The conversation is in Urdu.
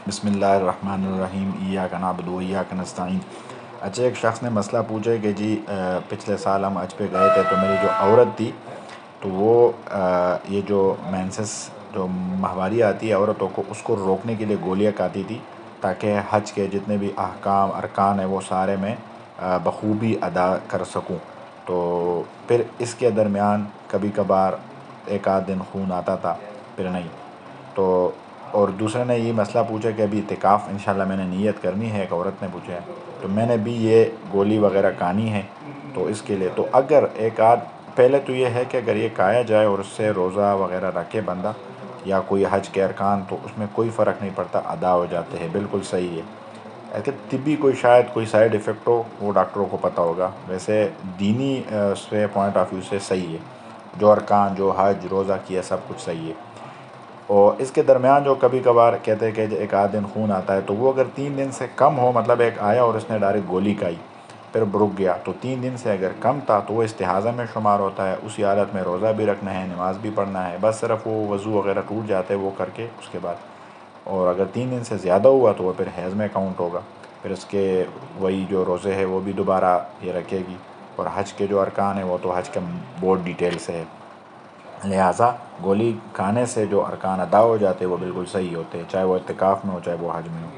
بسم اللہ الرحمن الرحیم، ایاک نعبد و ایاک نستعین۔ اچھا، ایک شخص نے مسئلہ پوچھا کہ جی پچھلے سال ہم حج پہ گئے تھے تو میری جو عورت تھی تو وہ یہ جو مینسس جو ماہواری آتی ہے عورتوں کو، اس کو روکنے کے لیے گولیاں کھاتی تھی تاکہ حج کے جتنے بھی احکام ارکان ہیں وہ سارے میں بخوبی ادا کر سکوں۔ تو پھر اس کے درمیان کبھی کبھار ایک آدھ دن خون آتا تھا، پھر نہیں تو۔ اور دوسرے نے یہ مسئلہ پوچھا کہ ابھی اعتکاف انشاءاللہ میں نے نیت کرنی ہے، ایک عورت نے پوچھا ہے، تو میں نے بھی یہ گولی وغیرہ کھانی ہے تو اس کے لیے تو اگر ایک آدھ پہلے تو یہ ہے کہ اگر یہ کھایا جائے اور اس سے روزہ وغیرہ رکھے بندہ یا کوئی حج کے ارکان، تو اس میں کوئی فرق نہیں پڑتا، ادا ہو جاتے ہیں، بالکل صحیح ہے۔ ایسے طبی کوئی سائیڈ ایفیکٹ ہو وہ ڈاکٹروں کو پتہ ہوگا، ویسے دینی سے پوائنٹ آف ویو سے صحیح ہے، جو ارکان جو حج روزہ کیا سب کچھ صحیح ہے۔ اور اس کے درمیان جو کبھی کبھار کہتے ہیں کہ ایک آدھ دن خون آتا ہے، تو وہ اگر 3 دن سے کم ہو، مطلب ایک آیا اور اس نے ڈائریکٹ گولی کھائی پھر رک گیا، تو 3 دن سے اگر کم تھا تو وہ استحاضہ میں شمار ہوتا ہے، اسی حالت میں روزہ بھی رکھنا ہے، نماز بھی پڑھنا ہے، بس صرف وہ وضو وغیرہ ٹوٹ جاتے ہیں وہ کر کے اس کے بعد۔ اور اگر 3 دن سے زیادہ ہوا تو وہ پھر حیض میں کاؤنٹ ہوگا، پھر اس کے وہی جو روزے ہے وہ بھی دوبارہ یہ رکھے گی۔ اور حج کے جو ارکان ہیں وہ تو حج کے بہت ڈیٹیل سے ہے، لہٰذا گولی کھانے سے جو ارکان ادا ہو جاتے ہیں وہ بالکل صحیح ہوتے ہیں، چاہے وہ اعتکاف میں ہو چاہے وہ حج میں ہو۔